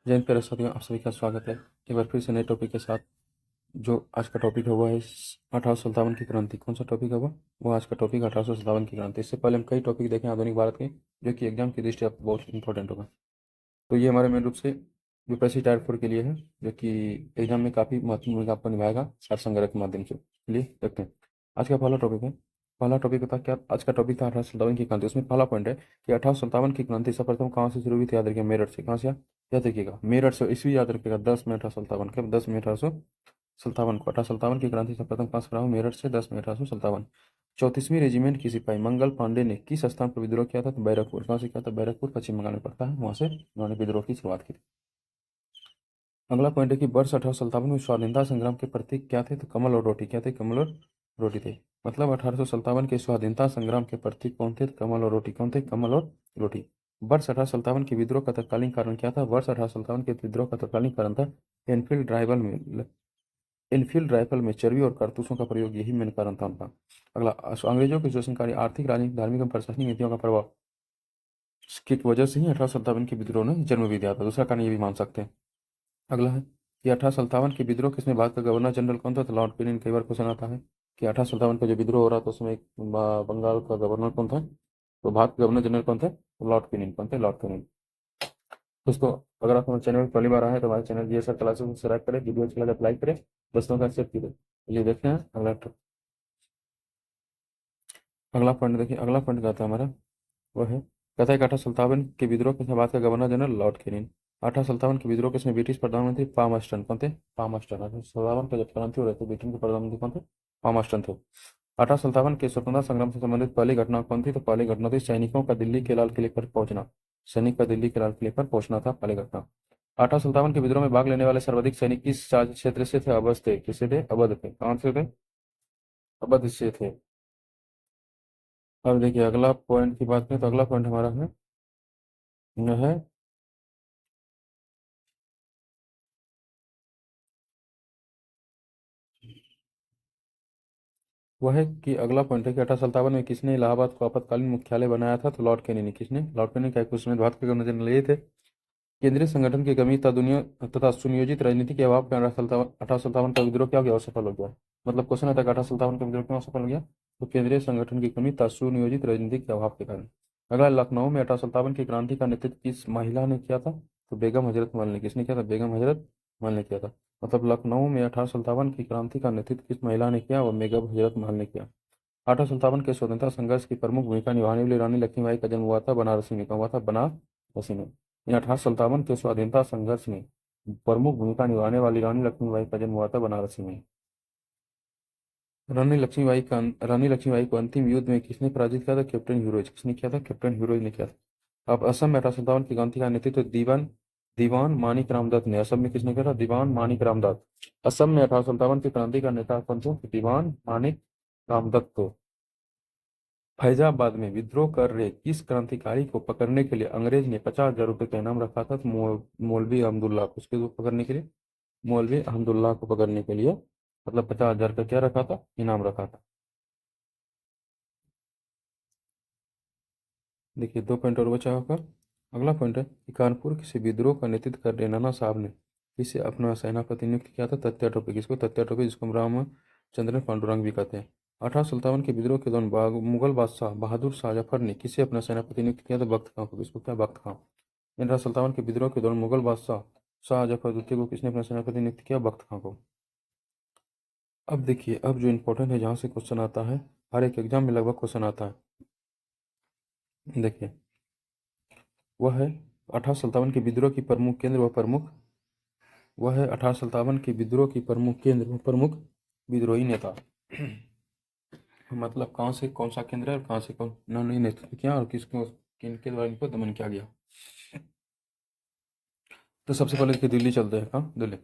जय हिंद प्यारे साथियों, आप सभी का स्वागत है एक बार फिर से नए टॉपिक के साथ। जो आज का टॉपिक है वो है 1857 की क्रांति। कौन सा टॉपिक है वो आज का टॉपिक 1857 की क्रांति। इससे पहले हम कई टॉपिक देखें आधुनिक भारत के, जो कि एग्जाम की दृष्टि आपको बहुत इंपॉर्टेंट होगा। तो ये हमारे मेन रूप से यूपीएससी टायर 4 के लिए है, जो कि एग्जाम में काफ़ी महत्वपूर्ण भूमिका आपको निभाएगा सार संग्रह के माध्यम से। चलिए देखते हैं। आज का पहला टॉपिक है। पहला टॉपिक था क्या? आज का टॉपिक था 1857 की क्रांति। उसमें पहला पॉइंट है कि 1857 की क्रांति सर्वप्रथम कहाँ से शुरू हुई थी? याद रखिए, मेरठ से। कहाँ से? याद रखिएगा, मेरठ से। ईस्वी याद रखिएगा, 10 मई 1857 के 10 मई 1857 को 1857 की क्रांति सर्वप्रथम कहाँ से प्रारंभ? मेरठ से, 10 मई 1857। 34वीं रेजिमेंट की सिपाही मंगल पांडे ने किस स्थान पर विद्रोह किया था? तो बैरकपुर। कहाँ से किया था? बैरकपुर, पश्चिम बंगाल में पड़ता है। वहां से उन्होंने विद्रोह की शुरुआत की थी। अगला पॉइंट है कि वर्ष 1857 में स्वाधीनता संग्राम के प्रतीक क्या थे? तो कमल और रोटी। क्या थे? कमल और रोटी थे। मतलब 1857 के स्वाधीनता संग्राम के प्रतीक कौन थे? तो कमल और रोटी। कौन थे? कमल और रोटी। वर्ष 1857 के विद्रोह का तत्कालीन कारण क्या था? वर्ष 1857 के विद्रोह का तत्कालीन कारण था एनफील्ड राइफल में चर्बी और कारतूसों का प्रयोग। यही मेन कारण था उनका। अगला, अंग्रेजों की शोषणकारी आर्थिक, राजनीतिक, धार्मिक एवं प्रशासनिक नीतियों का प्रभाव की वजह से ही 1857 के विद्रोह ने जन्म भी दिया था। दूसरा कारण ये भी मान सकते हैं। अगला है कि 1857 के विद्रोह किसने? भारत का गवर्नर जनरल कौन था? तो लॉर्ड क्विन। कई बार क्वेश्चन आता है कि 1857 का जो विद्रोह हो रहा था उसमें बंगाल का गवर्नर कौन था? तो भारत के गवर्नर जनरल कौन थे? तो लॉर्ड क्विन। कौन थे? Lord Quinn. दोस्तों, अगर आप हमारे चैनल पर पहली बार आए हैं तो हमारे चैनल जी सर क्लासेस को सब्सक्राइब करें, वीडियो अच्छा लगा तो लाइक करें, दोस्तों का शेयर कीजिए। चलिए देखते हैं अगला पॉइंट। देखिए, अगला पॉइंट क्या था हमारा, वह है कथा एक 1857 के विद्रोह के बाद का गवर्नर जनरल लॉर्ड केनिन। 1857 के विद्रोह के समय ब्रिटिश प्रधानमंत्री पामस्टन। कौन थे? पामस्टन। 1857 का जब क्रांति हो रहे थे, ब्रिटेन के प्रधानमंत्री कौन थे? पामस्टन थे। 1857 के स्वतंत्रता संग्राम से संबंधित पहली घटना कौन थी? तो पहली घटना थी सैनिकों का दिल्ली के लाल किले पर पहुंचना। सैनिक का दिल्ली के लाल किले पर पहुंचना था पहली घटना। 1857 के विद्रोह में भाग लेने वाले सर्वाधिक सैनिक किस क्षेत्र से थे? अवध थे। किससे थे? अवध थे। कौन से थे? अवध से थे। अब देखिए, अगला पॉइंट की बात करें तो अगला पॉइंट हमारा है यह है वह है कि अगला पॉइंट है कि 1857 में किसने इलाहाबाद को आपातकालीन मुख्यालय बनाया था? तो लॉर्ड केनी ने। किसने? लॉर्ड केनी का कुछ समय भारत के गवर्नर जनरल ये थे। केंद्रीय संगठन की कमी तथा सुनियोजित राजनीति के अभाव में 1857 का विद्रोह क्या हो गया? असफल हो गया। मतलब क्वेश्चन आता है कि 1857 का विद्रोह क्यों असफल हो गया? तो केंद्रीय संगठन की कमी तथा सुनियोजित राजनीति के अभाव के कारण। अगला, लखनऊ में 1857 की क्रांति का नेतृत्व किस महिला ने किया था? तो बेगम हजरत महल ने। किसने किया था? बेगम हजरत महल ने किया था। मतलब लखनऊ में 1857 की क्रांति का नेतृत्व किस महिला ने किया? और बेगम हजरत महल ने किया। 1857 के स्वतंत्रता संघर्ष की प्रमुख भूमिका निभाने वाली रानी लक्ष्मीबाई का जन्म हुआ था बनारसी में। कहाँ हुआ था? बनारसी में। 1857 के स्वाधीनता संघर्ष में प्रमुख भूमिका निभाने वाली रानी लक्ष्मीबाई का जन्म हुआ था बनारसी में। रानी लक्ष्मीबाई को अंतिम युद्ध में किसने पराजित किया था? Captain Hugh Rose. किसने किया था? कैप्टन ह्यूरोज ने किया था। अब असम में 1857 की क्रांति का नेतृत्व दीवान मानिक रामदत्त ने। असम में किसने किया था? दीवान मानिक रामदत्त। असम में 1857 की क्रांति का नेता कौन थे? दीवान मानिक रामदत्त को। फैजाबाद में विद्रोह कर रहे किस क्रांतिकारी को पकड़ने के लिए अंग्रेज ने 50,000 रुपये का इनाम रखा था? तो मौलवी अहमदुल्ला को। उसके पकड़ने के लिए, मौलवी अहमदुल्ला को पकड़ने के लिए, मतलब 50,000 का क्या रखा था? इनाम रखा था। देखिए, 2 पॉइंट और बचा होगा। अगला पॉइंट है कि कानपुर से विद्रोह का नेतृत्व कर रहे नाना साहब ने किसे अपना सेनापति नियुक्त किया था? तत्या टोपे। किसको? तत्या टोपे, जिसको हम रामचंद्र पांडुरंग भी कहते हैं। 1857 के विद्रोह के दौरान मुगल बादशाह बहादुर शाह जफर ने किसे अपना सेनापति नियुक्त किया था? बख्त खां को। किसको? क्या? बख्त खां। 1857 के विद्रोह के दौरान मुगल बादशाह शाह जफर द्वितीय को किसने अपना सेनापति नियुक्त किया? बख्त खां को। अब देखिए, अब जो इम्पोर्टेंट है, जहाँ से क्वेश्चन आता है, हर एक एग्जाम में लगभग क्वेश्चन आता है। देखिए, वह है 1857 के विद्रोह की प्रमुख केंद्र व प्रमुख वह है 1857 के विद्रोह की प्रमुख केंद्र व प्रमुख विद्रोही नेता। मतलब कहाँ से कौन सा केंद्र है और कहाँ से कौन उन्होंने नेतृत्व किया और किसको, किनके द्वारा इनको दमन किया गया। तो सबसे पहले देखिए, दिल्ली चलते हैं। कहाँ? दिल्ली।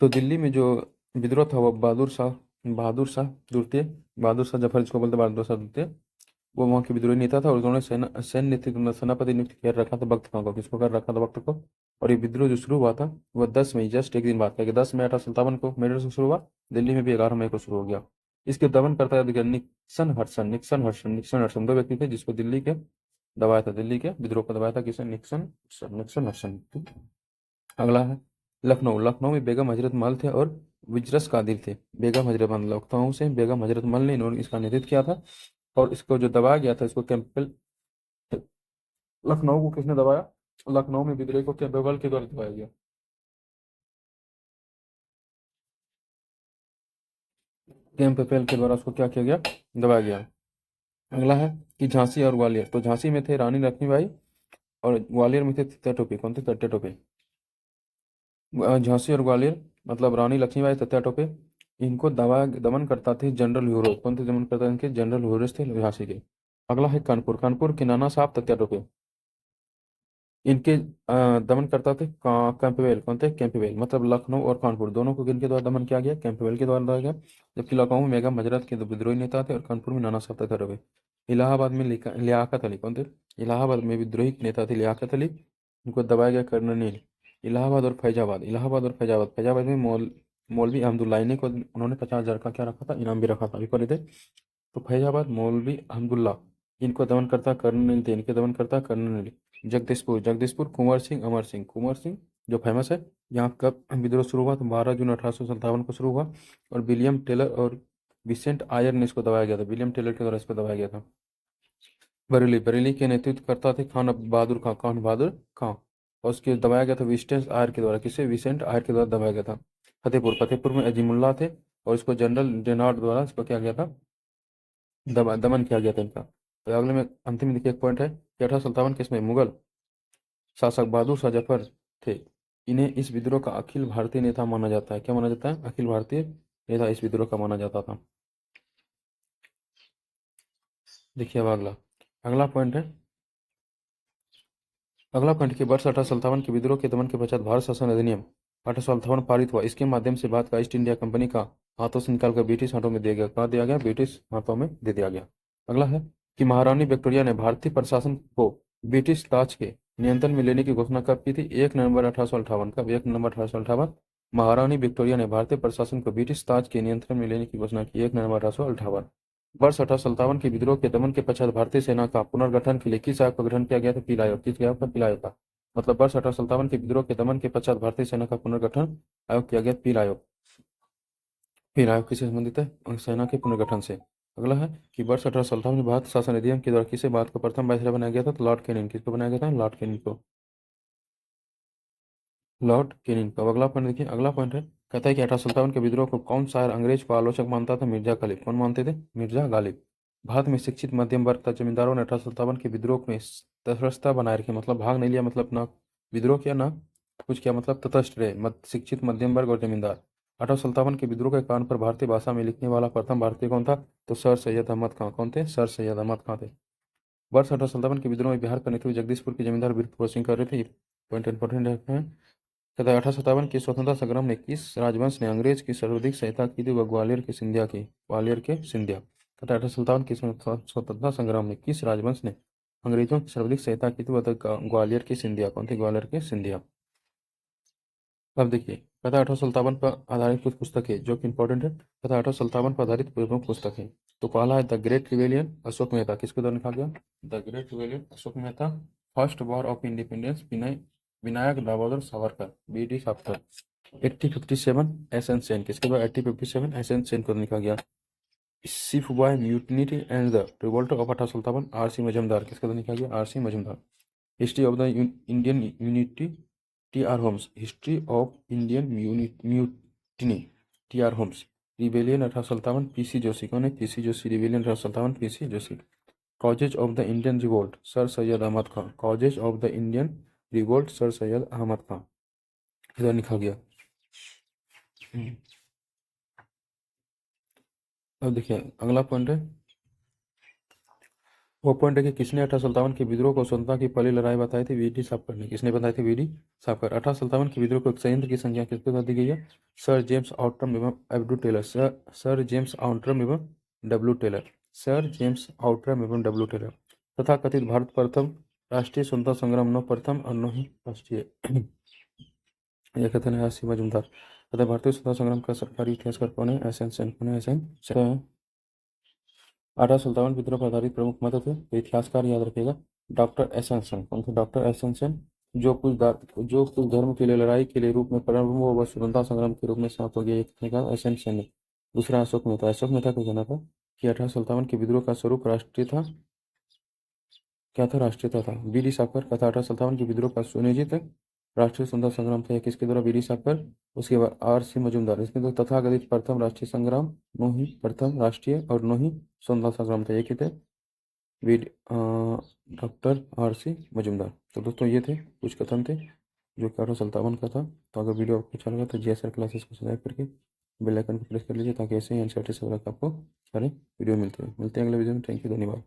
तो दिल्ली में जो विद्रोह था वो बहादुर शाह जफर, जिसको बोलते बहादुर शाह द्वितीय, वो वहाँ के विद्रोही नेता था। और उन्होंने सैन्य नेतृत्व में सेनापति नियुक्त कर रखा था बख्त खां को। किसको कर रखा था? बख्त को। और ये विद्रोह जो शुरू हुआ था वह 10 मई, जस्ट एक दिन बाद का, 10 मई 1857 को मेरठ से शुरू हुआ। दिल्ली में भी 11 मई को शुरू हो गया। इसके दमन करता है देखिए, निक्सन हडसन दो व्यक्ति थे जिसको दिल्ली के दबाया था, दिल्ली के विद्रोह को दबाया था किसने? निक्सन। निक्सन निक्सन ठीक। अगला है लखनऊ। लखनऊ में बेगम हजरत महल थे और विजरस कादिर थे। बेगम हजरत महल, लखनऊ से बेगम हजरत महल ने इन्होंने इसका नेतृत्व किया था। और इसको जो दबाया गया था, इसको कैंपबेल, लखनऊ को किसने दबाया? लखनऊ में विद्रोह को कैंपबेल के द्वारा दबाया गया। कैंपबेल के द्वारा उसको क्या किया गया? दबाया गया। अगला है कि झांसी और ग्वालियर। तो झांसी में थे रानी लक्ष्मीबाई और ग्वालियर में थे तत्या टोपे। कौन थे? तत्या टोपे। झांसी और ग्वालियर मतलब रानी लक्ष्मीबाई, तत्या टोपे, इनको दमन करता थे जनरल ह्यूरोज। कौन थे दमन करता? इनके जनरल ह्यूरोज थे झांसी के। अगला है कानपुर। कानपुर के नाना साहब तत्या टोपे, इनके दमन करता थे कैंपबेल। कौन थे? कैंपबेल। मतलब लखनऊ और कानपुर दोनों को किनके द्वारा दमन किया गया? कैंपबेल के द्वारा किया गया। जबकि लखनऊ में बेगम हजरत के विद्रोही नेता थे और कानपुर में नाना साहब तत्या टोपे। इलाहाबाद में लियाकत अली। कौन थे? इलाहाबाद में विद्रोही नेता थे लियाकत अली, इनको दबाया गया कर्नल नील। इलाहाबाद और फैजाबाद। इलाहाबाद और फैजाबाद। फैजाबाद में मौलवी अहमदुल्लाह को उन्होंने 50,000 का क्या रखा था? इनाम भी रखा था, अभी पढ़े थे। तो फैजाबाद मौलवी अहमदुल्ला, इनको दमन करता कर्नल थे, इनके दमन करता कर्नल। जगदीशपुर। जगदीशपुर कुंवर सिंह अमर सिंह। कुंवर सिंह जो फेमस है। यहाँ कब विद्रोह शुरू हुआ? तो 12 जून 1857 को शुरू हुआ। और विलियम टेलर और विसेंट आयर ने इसको दबाया गया था। विलियम टेलर के द्वारा इसको दबाया गया था। बरेली। बरेली के नेतृत्व करता थे खान बहादुर खां। खान बहादुर खां। और उसके दबाया गया था विस्टेंस आयर के द्वारा। किसे? विसेंट आयर के द्वारा दबाया गया था। फतेहपुर। फतेहपुर में अजीमुल्ला थे और इसको जनरल डेनार्ड द्वारा इसको क्या गया था? दमन किया गया था इनका। तो अगले में अंतिम में देखिए एक पॉइंट है कि 1857 के इसमें मुगल शासक बहादुर शाह जफर थे। इन्हें इस विद्रोह का अखिल भारतीय नेता माना जाता है। क्या माना जाता है? अखिल भारतीय नेता इस विद्रोह का माना जाता था। देखिए अब अगला अगला पॉइंट है। अगला पॉइंट के वर्ष 1857 के विद्रोह के दमन के पश्चात भारत शासन अधिनियम 1858 पारित हुआ। इसके माध्यम से भारत का ईस्ट इंडिया कंपनी का हाथों से निकालकर ब्रिटिश हाथों में दिया गया। कहा दिया गया? ब्रिटिश हाथों में दे दिया गया। अगला है कि महारानी विक्टोरिया ने भारतीय प्रशासन को ब्रिटिश ताज के नियंत्रण में लेने की घोषणा कब की थी? 1 नवंबर 1858। कब? 1 नवंबर 1858। महारानी विक्टोरिया ने भारतीय प्रशासन को ब्रिटिश ताज के नियंत्रण में लेने की घोषणा की 1 नवंबर 1858। वर्ष 1857 के विद्रोह के दमन के पश्चात भारतीय सेना का पुनर्गठन के लिए किस आयोग का गठन किया गया था? पीला आयोग। किस आयोग का? पीला आयोग का। मतलब वर्ष 1857 के विद्रोह के दमन के पश्चात भारतीय सेना का पुनर्गठन आयोग किया गया, पीला आयोग। पीला आयोग किससे संबंधित है? सेना के पुनर्गठन से। अगला है कि वर्ष 1857 में भारत शासन अधिनियम के द्वारा किसे भारत का प्रथम वायसराय बनाया गया था? तो लॉर्ड कैनिंग। किसको बनाया गया था? लॉर्ड कैनिंग को। लॉर्ड कैनिंग को। अगला पॉइंट देखिए। अगला पॉइंट है, कहता है कि 1857 के विद्रोह को कौन शायर अंग्रेज को आलोचक मानता था? मिर्जा गालिब। कौन मानते थे? मिर्जा गालिब। भारत में शिक्षित मध्यम वर्ग तथा जमींदारों ने 1857 के विद्रोह में तटस्थता बनाए रखी। मतलब भाग नहीं लिया, मतलब ना विद्रोह किया ना कुछ किया, मतलब तटस्थ रहे। शिक्षित मध्यम वर्ग और जमींदार। 1857 के विद्रोह के कारण पर भारतीय भाषा में लिखने वाला प्रथम भारतीय कौन था? तो सर सैयद अहमद खां। कौन थे? सर सैयद अहमद खां थे। वर्ष 1857 के विद्रोह में बिहार का नेतृत्व जगदीशपुर के जमींदार वीरपुर सिंह कर रहे थे। पॉइंट इंपॉर्टेंट है। कहता है 1857 के स्वतंत्रता संग्राम में किस राजवंश ने अंग्रेज की सर्वाधिक सहायता की थी? वह ग्वालियर के सिंधिया की। ग्वालियर के सिंधिया। कहता है 1857 के स्वतंत्रता संग्राम में किस राजवंश ने अंग्रेजों की सर्वाधिक सहायता की थी? वह तो ग्वालियर के सिंधिया। कौन थे? ग्वालियर के सिंधिया। अब देखिए, कहता है 1857 पर आधारित कुछ पुस्तकें जो कि इंपॉर्टेंट है। कहता है 1857 पर आधारित प्रमुख पुस्तकें। तो पहला है the great rebellion, Ashok Mehta. किसके द्वारा लिखा गया? The great rebellion, Ashok Mehta. First war of independence, Vinayak Damodar Savarkar, VD. Savarkar. 1857 SN. Sen. किसके द्वारा? 1857 एस.एन. सेन को लिखा गया। Sepoy mutiny and the revolt of 1857, RC. Majumdar. किसके द्वारा लिखा गया? RC. Majumdar. History of the Indian unity, TR. Holmes. History of Indian mutiny, TR. Holmes. Rebellion 1857, P C. Joshi. कौन है? P C. Joshi. Rebellion 1857, P C. Joshi. Causes of the Indian revolt, sir Syed Ahmad Khan. Causes of the Indian revolt, sir Syed Ahmad Khan. इधर लिखा गया। अब देखिए अगला पॉइंट है। वो पॉइंट है कि किसने 1857 के विद्रोह को स्वतंत्रता की पहली लड़ाई बताई थी? वी.डी. सावरकर ने। किसने बताई थी? वी.डी. सावरकर। 1857 के विद्रोह को एक संयंत्र की संख्या किसके द्वारा दी गई है? सर जेम्स आउटरम एवं W Taylor. Sir James Outram एवं W Taylor. Sir James Outram एवं डब्ल्यू टेलर। तथा कथित भारत प्रथम राष्ट्रीय स्वतंत्रता संग्राम नौ प्रथम और नौ ही राष्ट्रीय। यह कथन है आर.सी. मजूमदार। तथा भारतीय स्वतंत्रता संग्राम का सरकारी इतिहासकार कौन है? एस.एन. सेन। कौन है? एस.एन. सेन। 1857 विद्रोह पर आधारित प्रमुख मत थे, तो इतिहासकार याद रखिएगा डॉक्टर एसेंशन, कौन सा? Doctor ascension. जो कुछ धर्म के लिए लड़ाई के लिए रूप में प्रारंभ हुआ वह स्वतंत्रता संग्राम के रूप में समाप्त हो गया, एक था एसेंशन है। दूसरा अशोक मेहता को कहना था कि 1857 के विद्रोह का स्वरूप राष्ट्रीय था। क्या था? राष्ट्रीयता था। बीडी सावरकर का था 1857 के विद्रोह का सुनियोजित राष्ट्रीय स्वतंत्रता संग्राम था। किसके द्वारा? बीडी सावरकर। उसके बाद आर.सी. मजूमदार। इसमें तो तथाकथित प्रथम राष्ट्रीय संग्राम, नौही प्रथम राष्ट्रीय और नौही स्वतंत्रता संग्राम था, एक ही थे। Doctor R C. मजूमदार। तो दोस्तों ये थे कुछ कथन थे जो कि 1857 का था। तो अगर वीडियो आपको अच्छा लगा तो जीएसआर क्लासेस को सब्सक्राइब करके बेल आइकन को प्रेस कर लीजिए ताकि ऐसे ही एनसीईआरटी से आपको सारे वीडियो मिलते हैं अगले वीडियो में। थैंक यू, धन्यवाद।